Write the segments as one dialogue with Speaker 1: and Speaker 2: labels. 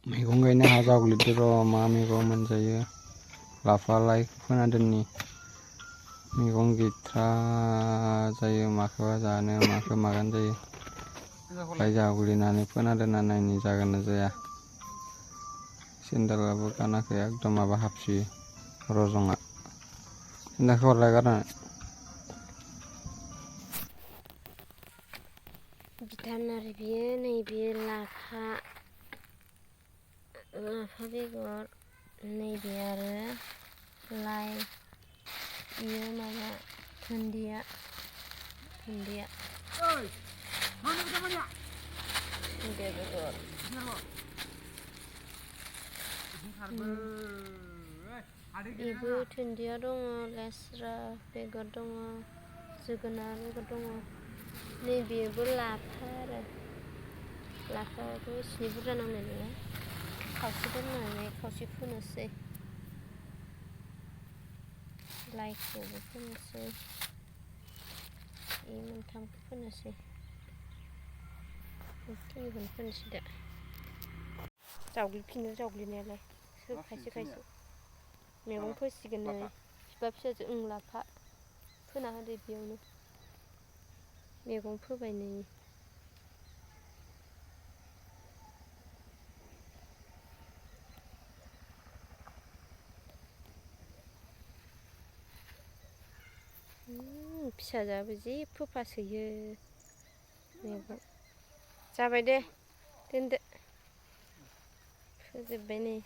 Speaker 1: मैगं गायनो हा जावग्लिदो र' मा मैगं मोनजायो लाफा लाइ फोना दोननि मैगं गैथ्रा जायो माखौबा जानो माखौ मागोन जायो लाइ जावग्लिनानै फोना दोनना नायनि जागोन ना जाया सेन्देलाबो गानाखै एकदम माबा हाबसोयो रजङा सेन्देलखौ हरलाय गारनो
Speaker 2: बिधान आरो बियो नैबे लाफा बेगर नैबे आरो लाइ बियो माबा दुन्दिया बेगर बेबो दुन्दिया दङ लेस्रा बेगर दङ जोगोनार बेगर दङ नैबेबो लाफा आरो लाफायाथ' एसे बुरजा नांनाय नङा खावसे दोननानै खावसे फोनोसै लाइखौबो फोनोसै मोनथामखौ फोनोसै बेखिनिखौनो फोनोसै दा जावग्लिफिनो जावग्लिनायालाय खायसे खायसे मैगं फोसिगोन नै बिफा फिसाजो लाफा फोना होदो बेयावनो मैगं फोबाय नै फिसाजोआबो जि फोफासोयो मैगं जाबाय दे दोनदो फोजोब्बाय नै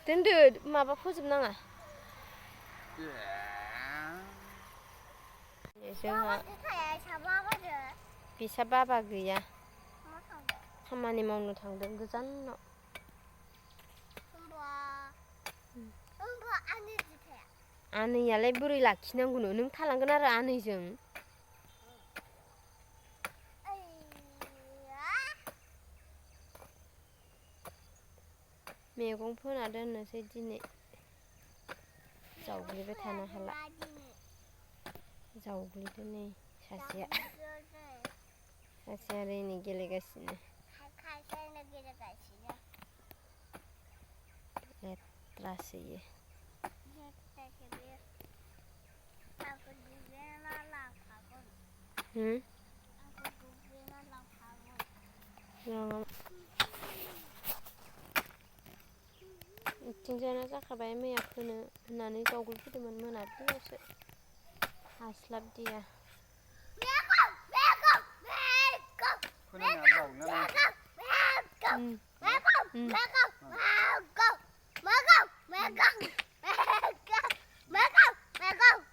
Speaker 2: दोनदो माबा फोजोबनाङा जोंहा बिसा बाबा गैया खामानि मावनो थांदों गोजानाव आनैयालाय बोरै लाखिनांगौनो नों थालांगोन आरो आनैजों मैगं फोना दोननोसै दिनै जावग्लिबाय थानो हाला जावग्लिदो नै सासेया ओरै गेलेगासिनो लेथ्रासोयो इथिंजायना जाखाबाय मैया फोनो होननानै जावग्लिफैदोंमोन मोनाबिलियावसो हास्लाबदिया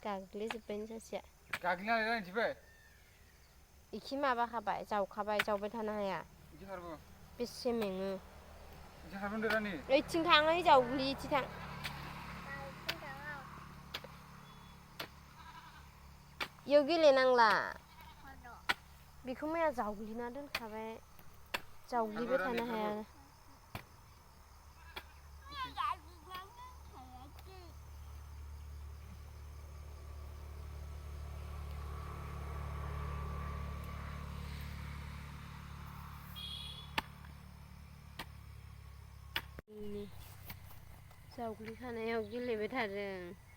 Speaker 2: गाग्लिजोब्बाय सासेया गाग्लिनानै इखि माबाखाबाय जावखाबाय जावबाय थानो हाया बेसे मेङो ओइथिं थां ओइ जावग्लि इथिं थां इयाव गेलेनांला बेखौ मैया जावग्लिना दोनखाबाय जावग्लिबाय थानो हाया जावग्लिखानायाव गेलेबाय थादों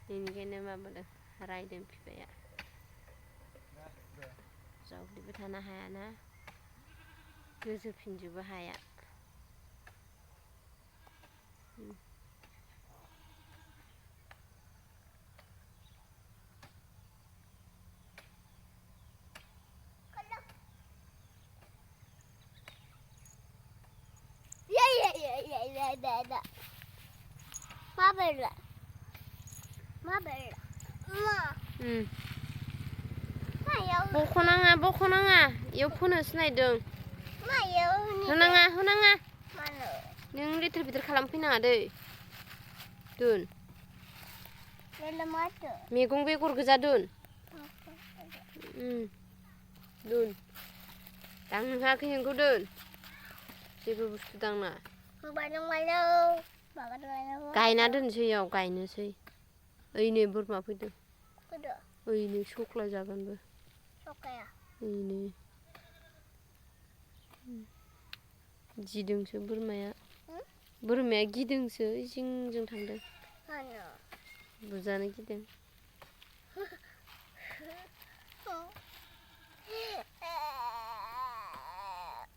Speaker 2: बेनिखायनो माबादों रायदों बिफाया जावग्लिबाय थानो हायाना गोजोफिनजोबो हाया बख'नाङा इयाव फोनोसो नायदों होनाङा नों लेथेर फेथेर खालामफैनाङा दै दोन मैगं बेगर गोजा दोन दोन दांनो होआखै नोंखौ दोन जेबो बुस्थु दांना गायना दोनसै इयाव गायनोसै ओइनै बोरमा फैदों
Speaker 3: फैदो
Speaker 2: ओइनै सख्ला जागोनबो
Speaker 3: सखाया
Speaker 2: ओइनै गिदोंसो बोरमाया बोरमाया गिदोंसो जिंजों थांदों
Speaker 3: मानो
Speaker 2: बुजानो गिदों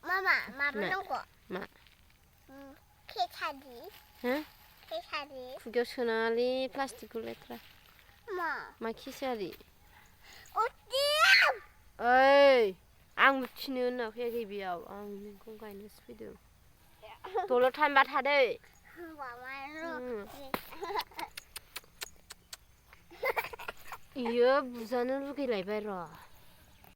Speaker 3: मामा माबा नांगौ
Speaker 2: मा
Speaker 3: केसारि
Speaker 2: हो
Speaker 3: केसारि
Speaker 2: खुगायाव सोनाङालै प्लास्टिकखौ लेथ्रा मा खिसारि ओइ आं थिनो होनना फैयाखै बेयाव आं नोंखौ गायनोसो फैदों दलद थांबा थादै इयो बुजानो लुगैलायबाय र'